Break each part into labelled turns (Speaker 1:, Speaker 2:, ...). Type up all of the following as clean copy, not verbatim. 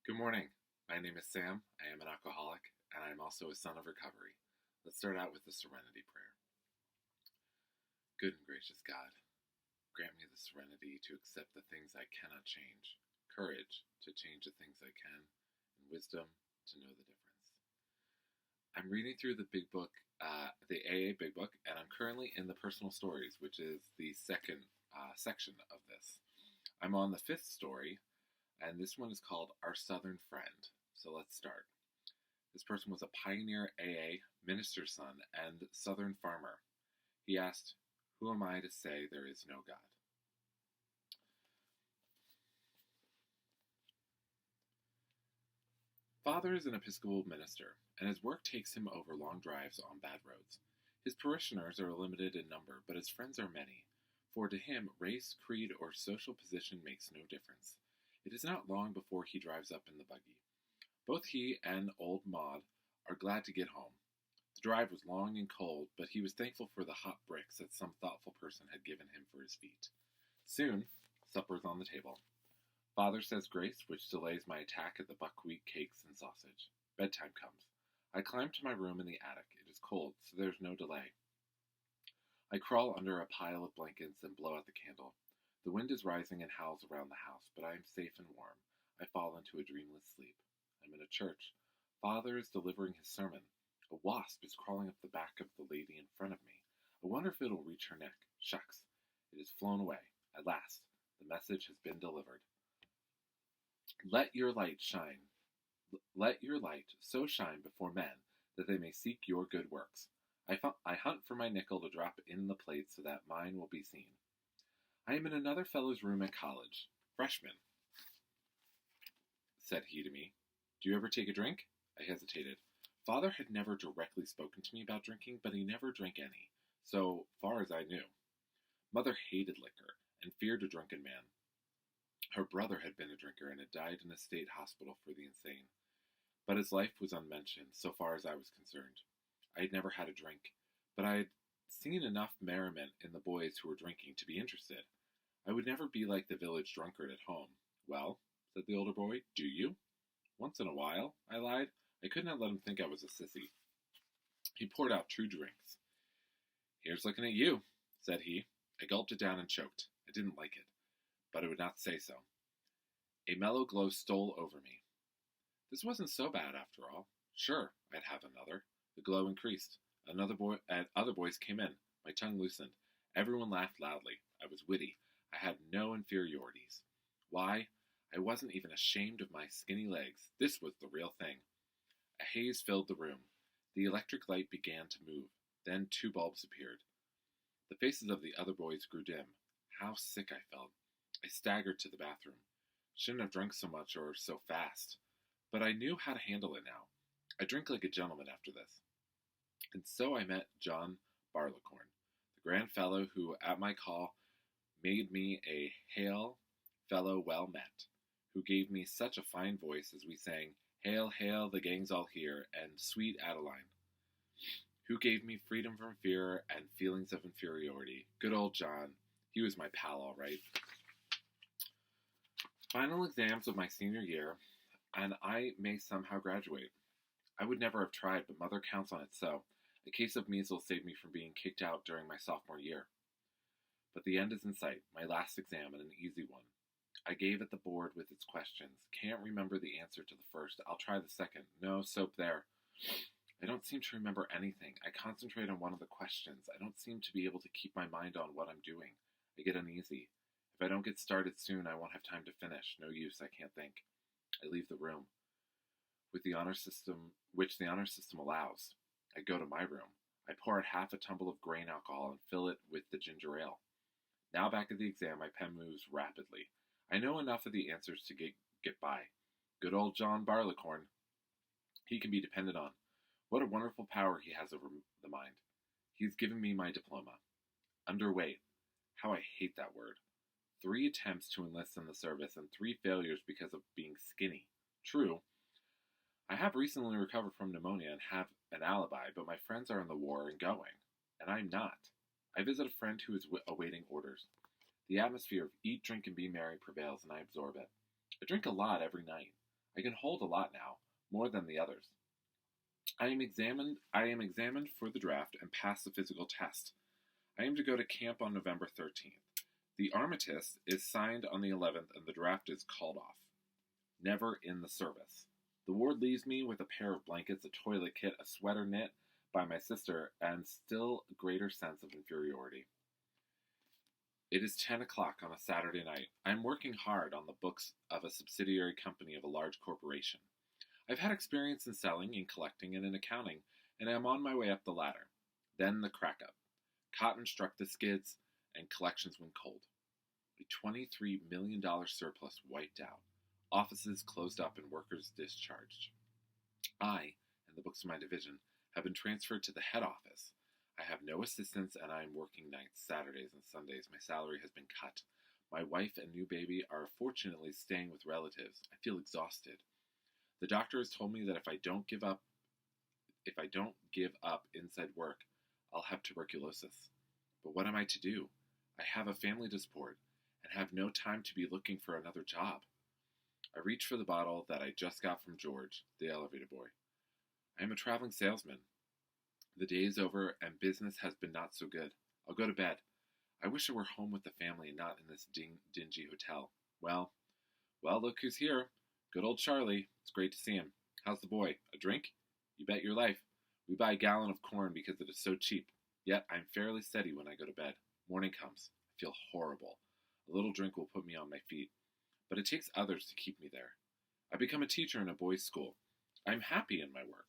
Speaker 1: Good morning. My name is Sam. I am an alcoholic, and I am also a son of recovery. Let's start out with the Serenity Prayer. Good and gracious God, grant me the serenity to accept the things I cannot change, courage to change the things I can, and wisdom to know the difference. I'm reading through the big book, the AA Big Book, and I'm currently in the Personal Stories, which is the second section of this. I'm on the fifth story, and this one is called Our Southern Friend. So let's start. This person was a pioneer AA, minister's son, and Southern farmer. He asked, "Who am I to say there is no God?" Father is an Episcopal minister, and his work takes him over long drives on bad roads. His parishioners are limited in number, but his friends are many, for to him race, creed, or social position makes no difference. It is not long before he drives up in the buggy. Both he and old Maud are glad to get home. The drive was long and cold, but he was thankful for the hot bricks that some thoughtful person had given him for his feet. Soon, supper is on the table. Father says grace, which delays my attack at the buckwheat cakes and sausage. Bedtime comes. I climb to my room in the attic. It is cold, so there's no delay. I crawl under a pile of blankets and blow out the candle. The wind is rising and howls around the house, but I am safe and warm. I fall into a dreamless sleep. I'm in a church. Father is delivering his sermon. A wasp is crawling up the back of the lady in front of me. I wonder if it'll reach her neck. Shucks. It has flown away. At last, the message has been delivered. Let your light shine. Let your light so shine before men that they may seek your good works. I hunt for my nickel to drop in the plate so that mine will be seen. I am in another fellow's room at college. Freshman, said he to me. Do you ever take a drink? I hesitated. Father had never directly spoken to me about drinking, but he never drank any, so far as I knew. Mother hated liquor and feared a drunken man. Her brother had been a drinker and had died in a state hospital for the insane. But his life was unmentioned, so far as I was concerned. I had never had a drink, but I had seen enough merriment in the boys who were drinking to be interested. I would never be like the village drunkard at home. Well, said the older boy, do you? Once in a while, I lied. I could not let him think I was a sissy. He poured out 2 drinks. Here's looking at you, said he. I gulped it down and choked. I didn't like it, but I would not say so. A mellow glow stole over me. This wasn't so bad after all. Sure, I'd have another. The glow increased. Other boys came in. My tongue loosened. Everyone laughed loudly. I was witty. I had no inferiorities. Why? I wasn't even ashamed of my skinny legs. This was the real thing. A haze filled the room. The electric light began to move. Then 2 bulbs appeared. The faces of the other boys grew dim. How sick I felt. I staggered to the bathroom. Shouldn't have drunk so much or so fast. But I knew how to handle it now. I drink like a gentleman after this. And so I met John Barleycorn, the grand fellow who, at my call, made me a hail fellow well met, who gave me such a fine voice as we sang, Hail, hail, the gang's all here, and Sweet Adeline, who gave me freedom from fear and feelings of inferiority. Good old John. He was my pal, all right. Final exams of my senior year, and I may somehow graduate. I would never have tried, but Mother counts on it so. A case of measles saved me from being kicked out during my sophomore year. But the end is in sight, my last exam, and an easy one. I gave it the board with its questions. Can't remember the answer to the first. I'll try the second. No soap there. I don't seem to remember anything. I concentrate on one of the questions. I don't seem to be able to keep my mind on what I'm doing. I get uneasy. If I don't get started soon, I won't have time to finish. No use, I can't think. I leave the room, which the honor system allows. I go to my room. I pour out half a tumble of grain alcohol and fill it with the ginger ale. Now back at the exam, my pen moves rapidly. I know enough of the answers to get by. Good old John Barleycorn. He can be depended on. What a wonderful power he has over the mind. He's given me my diploma. Underweight. How I hate that word. 3 attempts to enlist in the service and 3 failures because of being skinny. True. I have recently recovered from pneumonia and have an alibi, but my friends are in the war and going, and I'm not. I visit a friend who is awaiting orders. The atmosphere of eat, drink, and be merry prevails, and I absorb it. I drink a lot every night. I can hold a lot now, more than the others. I am examined for the draft and pass the physical test. I am to go to camp on November 13th. The armistice is signed on the 11th and the draft is called off. Never in the service. The ward leaves me with a pair of blankets, a toilet kit, a sweater knit by my sister, and still a greater sense of inferiority. It is 10 o'clock on a Saturday night. I am working hard on the books of a subsidiary company of a large corporation. I've had experience in selling, in collecting, and in accounting, and I am on my way up the ladder. Then the crack up. Cotton struck the skids, and collections went cold. A $23 million surplus wiped out. Offices closed up and workers discharged. I, and the books of my division, have been transferred to the head office. I have no assistants and I am working nights, Saturdays, and Sundays. My salary has been cut. My wife and new baby are fortunately staying with relatives. I feel exhausted. The doctor has told me that if I don't give up inside work, I'll have tuberculosis. But what am I to do? I have a family to support and have no time to be looking for another job. I reach for the bottle that I just got from George, the elevator boy. I am a traveling salesman. The day is over and business has been not so good. I'll go to bed. I wish I were home with the family and not in this dingy hotel. Well, look who's here. Good old Charlie. It's great to see him. How's the boy? A drink? You bet your life. We buy a gallon of corn because it is so cheap. Yet I'm fairly steady when I go to bed. Morning comes. I feel horrible. A little drink will put me on my feet. But it takes others to keep me there. I become a teacher in a boys' school. I'm happy in my work.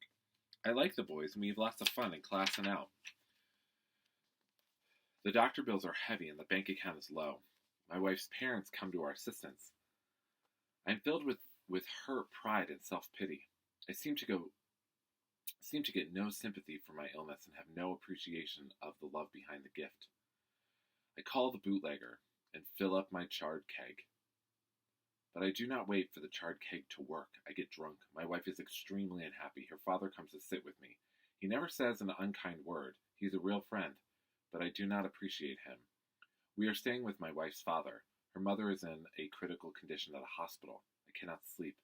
Speaker 1: I like the boys and we have lots of fun in class and out. The doctor bills are heavy and the bank account is low. My wife's parents come to our assistance. I am filled with hurt pride and self-pity. I seem to get no sympathy for my illness and have no appreciation of the love behind the gift. I call the bootlegger and fill up my charred keg. But I do not wait for the charred keg to work. I get drunk. My wife is extremely unhappy. Her father comes to sit with me. He never says an unkind word. He's a real friend, but I do not appreciate him. We are staying with my wife's father. Her mother is in a critical condition at a hospital. I cannot sleep.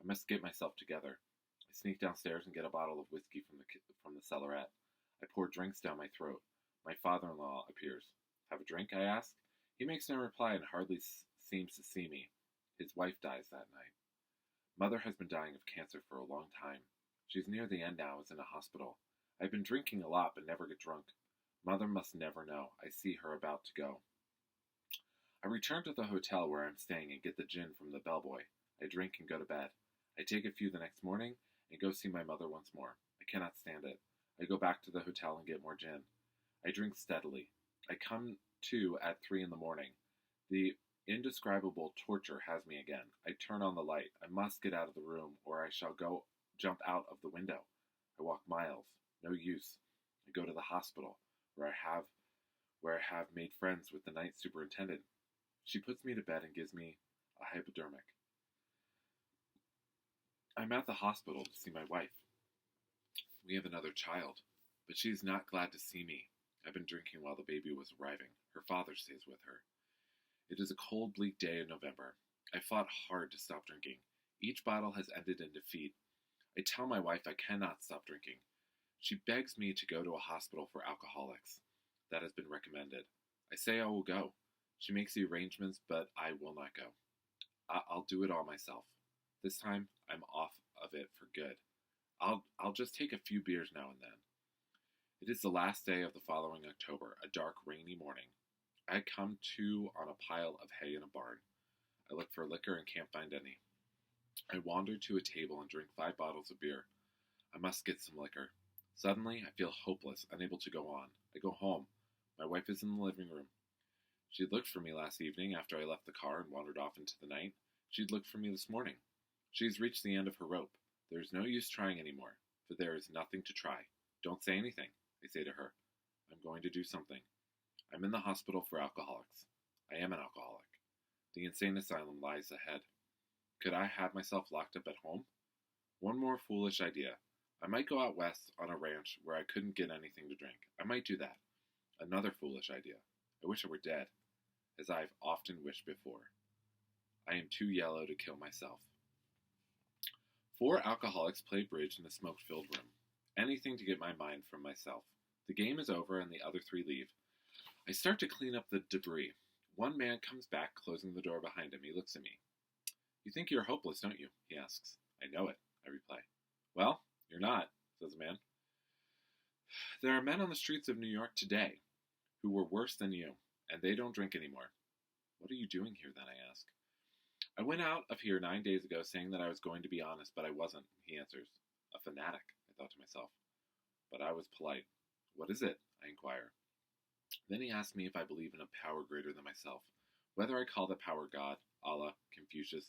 Speaker 1: I must get myself together. I sneak downstairs and get a bottle of whiskey from the cellarette. I pour drinks down my throat. My father-in-law appears. Have a drink? I ask. He makes no reply and hardly seems to see me. His wife dies that night. Mother has been dying of cancer for a long time. She's near the end now, is in a hospital. I've been drinking a lot but never get drunk. Mother must never know. I see her about to go. I return to the hotel where I'm staying and get the gin from the bellboy. I drink and go to bed. I take a few the next morning and go see my mother once more. I cannot stand it. I go back to the hotel and get more gin. I drink steadily. I come to at 3 in the morning. The indescribable torture has me again. I turn on the light. I must get out of the room or I shall jump out of the window. I walk miles. No use. I go to the hospital where I have made friends with the night superintendent. She puts me to bed and gives me a hypodermic. I'm at the hospital to see my wife. We have another child, but she is not glad to see me. I've been drinking while the baby was arriving. Her father stays with her. It is a cold, bleak day in November. I fought hard to stop drinking. Each bottle has ended in defeat. I tell my wife I cannot stop drinking. She begs me to go to a hospital for alcoholics. That has been recommended. I say I will go. She makes the arrangements, but I will not go. I'll do it all myself. This time, I'm off of it for good. I'll just take a few beers now and then. It is the last day of the following October, a dark, rainy morning. I come to on a pile of hay in a barn. I look for liquor and can't find any. I wander to a table and drink 5 bottles of beer. I must get some liquor. Suddenly, I feel hopeless, unable to go on. I go home. My wife is in the living room. She had looked for me last evening after I left the car and wandered off into the night. She'd looked for me this morning. She has reached the end of her rope. There is no use trying anymore, for there is nothing to try. Don't say anything, I say to her. I'm going to do something. I'm in the hospital for alcoholics. I am an alcoholic. The insane asylum lies ahead. Could I have myself locked up at home? One more foolish idea. I might go out west on a ranch where I couldn't get anything to drink. I might do that. Another foolish idea. I wish I were dead, as I've often wished before. I am too yellow to kill myself. Four alcoholics play bridge in a smoke-filled room. Anything to get my mind from myself. The game is over and the other three leave. I start to clean up the debris. One man comes back, closing the door behind him. He looks at me. You think you're hopeless, don't you? He asks. I know it, I reply. Well, you're not, says the man. There are men on the streets of New York today who were worse than you, and they don't drink anymore. What are you doing here, then, I ask. I went out of here 9 days ago saying that I was going to be honest, but I wasn't, he answers. A fanatic, I thought to myself. But I was polite. What is it? I inquire. Then he asked me if I believe in a power greater than myself, whether I call that power God, Allah, Confucius,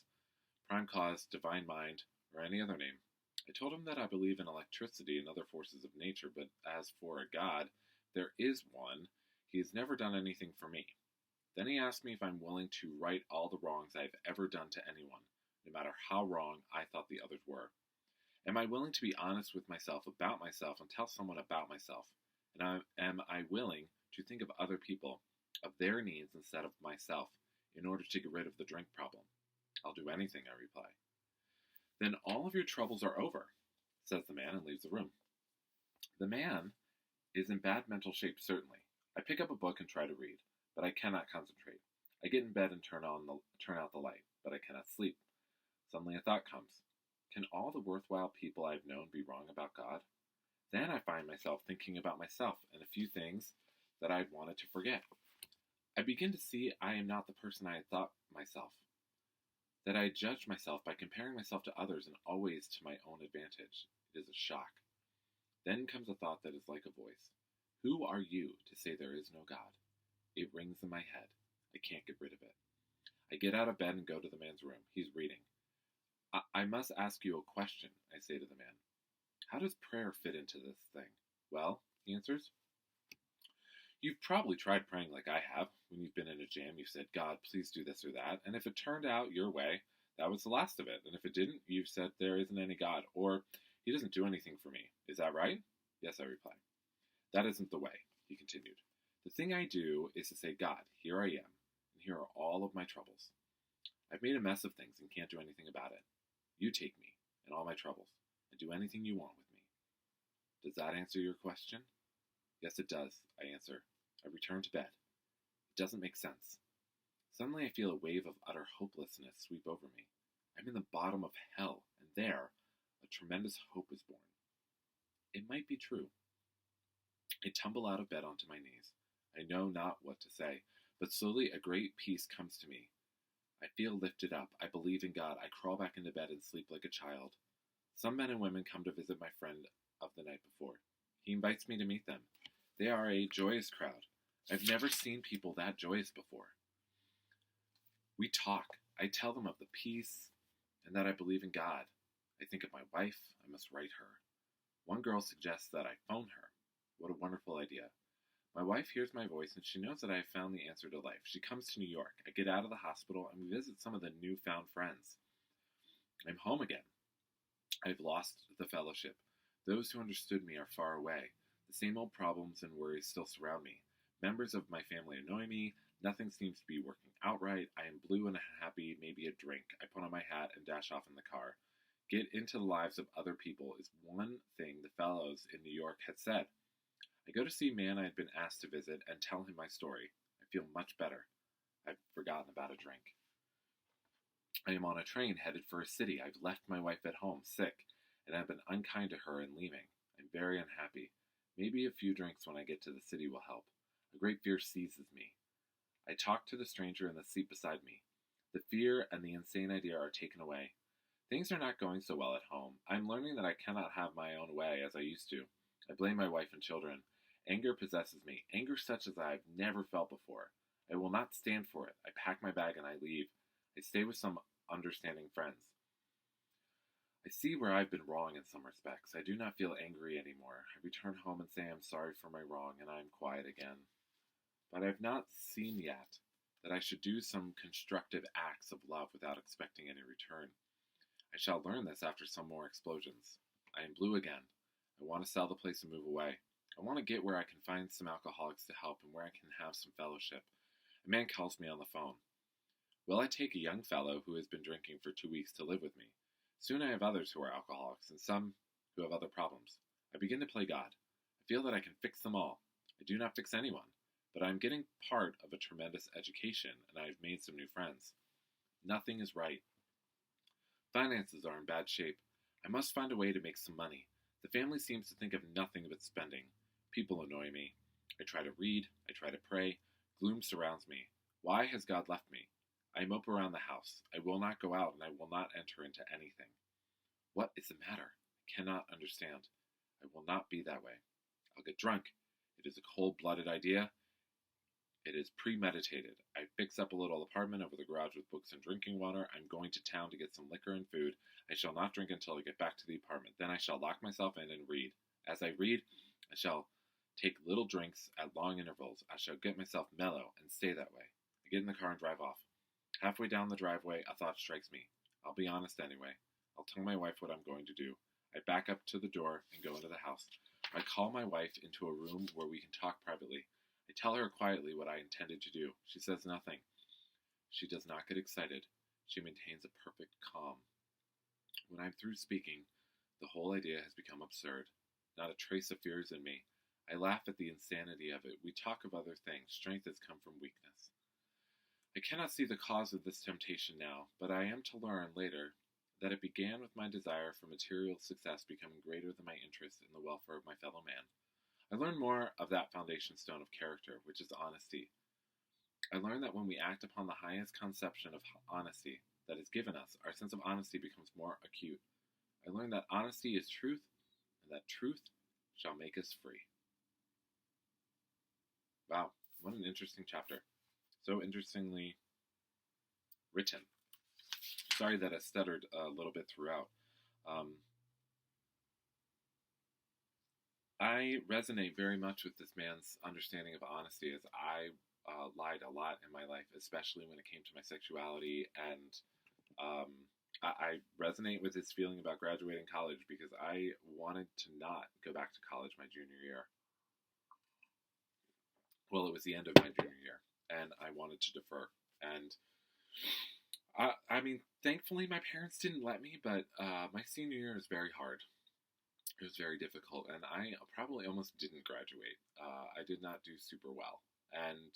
Speaker 1: Prime Cause, Divine Mind, or any other name. I told him that I believe in electricity and other forces of nature, but as for a God, there is one. He has never done anything for me. Then he asked me if I'm willing to right all the wrongs I've ever done to anyone, no matter how wrong I thought the others were. Am I willing to be honest with myself about myself and tell someone about myself? And am I willing to think of other people, of their needs instead of myself, in order to get rid of the drink problem? I'll do anything, I reply. Then all of your troubles are over, says the man and leaves the room. The man is in bad mental shape, certainly. I pick up a book and try to read, but I cannot concentrate. I get in bed and turn out the light, but I cannot sleep. Suddenly a thought comes. Can all the worthwhile people I've known be wrong about God? Then I find myself thinking about myself and a few things that I'd wanted to forget. I begin to see I am not the person I had thought myself, that I judged myself by comparing myself to others and always to my own advantage. It is a shock. Then comes a thought that is like a voice. Who are you to say there is no God? It rings in my head. I can't get rid of it. I get out of bed and go to the man's room. He's reading. I must ask you a question, I say to the man. How does prayer fit into this thing? Well, he answers, you've probably tried praying like I have. When you've been in a jam, you've said, God, please do this or that. And if it turned out your way, that was the last of it. And if it didn't, you've said there isn't any God, or he doesn't do anything for me. Is that right? Yes, I reply. That isn't the way, he continued. The thing I do is to say, God, here I am, and here are all of my troubles. I've made a mess of things and can't do anything about it. You take me and all my troubles, and do anything you want with me. Does that answer your question? Yes, it does, I answer. I return to bed. It doesn't make sense. Suddenly I feel a wave of utter hopelessness sweep over me. I'm in the bottom of hell, and there, a tremendous hope is born. It might be true. I tumble out of bed onto my knees. I know not what to say, but slowly a great peace comes to me. I feel lifted up. I believe in God. I crawl back into bed and sleep like a child. Some men and women come to visit my friend of the night before. He invites me to meet them. They are a joyous crowd. I've never seen people that joyous before. We talk. I tell them of the peace and that I believe in God. I think of my wife. I must write her. One girl suggests that I phone her. What a wonderful idea. My wife hears my voice and she knows that I have found the answer to life. She comes to New York. I get out of the hospital and we visit some of the newfound friends. I'm home again. I've lost the fellowship. Those who understood me are far away. The same old problems and worries still surround me. Members of my family annoy me. Nothing seems to be working out right. I am blue and happy, maybe a drink. I put on my hat and dash off in the car. Get into the lives of other people is one thing the fellows in New York had said. I go to see a man I had been asked to visit and tell him my story. I feel much better. I've forgotten about a drink. I am on a train headed for a city. I've left my wife at home, sick, and I've been unkind to her in leaving. I'm very unhappy. Maybe a few drinks when I get to the city will help. A great fear seizes me. I talk to the stranger in the seat beside me. The fear and the insane idea are taken away. Things are not going so well at home. I am learning that I cannot have my own way as I used to. I blame my wife and children. Anger possesses me, anger such as I have never felt before. I will not stand for it. I pack my bag and I leave. I stay with some understanding friends. I see where I've been wrong in some respects. I do not feel angry anymore. I return home and say I'm sorry for my wrong, and I am quiet again. But I have not seen yet that I should do some constructive acts of love without expecting any return. I shall learn this after some more explosions. I am blue again. I want to sell the place and move away. I want to get where I can find some alcoholics to help and where I can have some fellowship. A man calls me on the phone. Will I take a young fellow who has been drinking for 2 weeks to live with me? Soon I have others who are alcoholics, and some who have other problems. I begin to play God. I feel that I can fix them all. I do not fix anyone, but I am getting part of a tremendous education, and I have made some new friends. Nothing is right. Finances are in bad shape. I must find a way to make some money. The family seems to think of nothing but spending. People annoy me. I try to read. I try to pray. Gloom surrounds me. Why has God left me? I mope around the house. I will not go out, and I will not enter into anything. What is the matter? I cannot understand. I will not be that way. I'll get drunk. It is a cold-blooded idea. It is premeditated. I fix up a little apartment over the garage with books and drinking water. I'm going to town to get some liquor and food. I shall not drink until I get back to the apartment. Then I shall lock myself in and read. As I read, I shall take little drinks at long intervals. I shall get myself mellow and stay that way. I get in the car and drive off. Halfway down the driveway, a thought strikes me. I'll be honest anyway. I'll tell my wife what I'm going to do. I back up to the door and go into the house. I call my wife into a room where we can talk privately. I tell her quietly what I intended to do. She says nothing. She does not get excited. She maintains a perfect calm. When I'm through speaking, the whole idea has become absurd. Not a trace of fear is in me. I laugh at the insanity of it. We talk of other things. Strength has come from weakness. I cannot see the cause of this temptation now, but I am to learn later that it began with my desire for material success becoming greater than my interest in the welfare of my fellow man. I learn more of that foundation stone of character, which is honesty. I learn that when we act upon the highest conception of honesty that is given us, our sense of honesty becomes more acute. I learn that honesty is truth, and that truth shall make us free. Wow, what an interesting chapter. So interestingly written. Sorry that I stuttered a little bit throughout. I resonate very much with this man's understanding of honesty, as I lied a lot in my life, especially when it came to my sexuality, and I resonate with his feeling about graduating college because I wanted to not go back to college my junior year. Well, it was the end of my junior year, and I wanted to defer. And I mean, thankfully my parents didn't let me, but my senior year was very hard. It was very difficult, and I probably almost didn't graduate. I did not do super well, and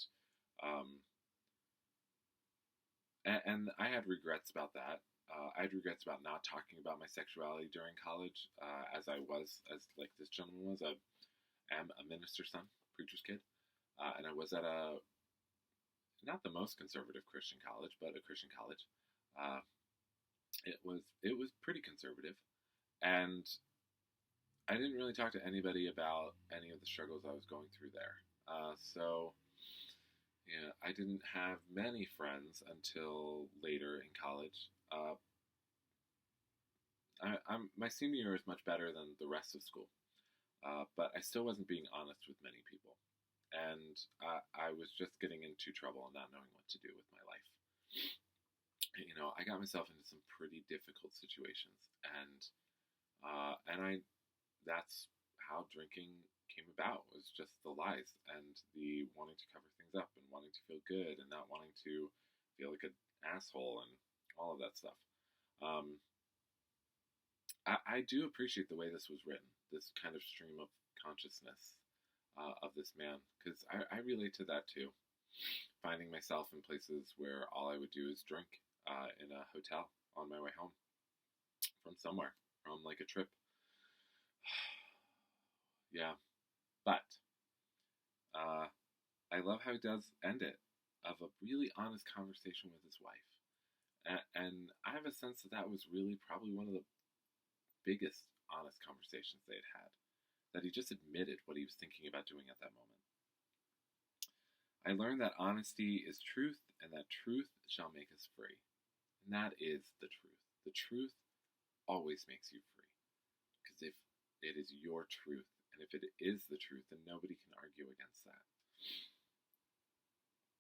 Speaker 1: I had regrets about that. I had regrets about not talking about my sexuality during college, as like this gentleman was. I am a minister's son, preacher's kid, and I was at not the most conservative Christian college, but a Christian college. It was pretty conservative, and I didn't really talk to anybody about any of the struggles I was going through there. So yeah, I didn't have many friends until later in college. My senior year is much better than the rest of school, but I still wasn't being honest with many people. And I was just getting into trouble and not knowing what to do with my life. I got myself into some pretty difficult situations, and that's how drinking came about, was just the lies and the wanting to cover things up and wanting to feel good and not wanting to feel like an asshole and all of that stuff. I do appreciate the way this was written, this kind of stream of consciousness of this man, because I relate to that too. Finding myself in places where all I would do is drink in a hotel on my way home from somewhere, from like a trip. Yeah, but I love how he does end it, of a really honest conversation with his wife. And I have a sense that was really probably one of the biggest honest conversations they had had. That he just admitted what he was thinking about doing at that moment. I learned that honesty is truth, and that truth shall make us free. And that is the truth. The truth always makes you free. Because if it is your truth, and if it is the truth, then nobody can argue against that.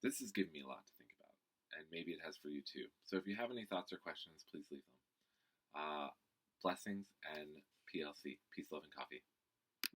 Speaker 1: This has given me a lot to think about, and maybe it has for you too. So if you have any thoughts or questions, please leave them. Blessings and PLC. Peace, love, and coffee.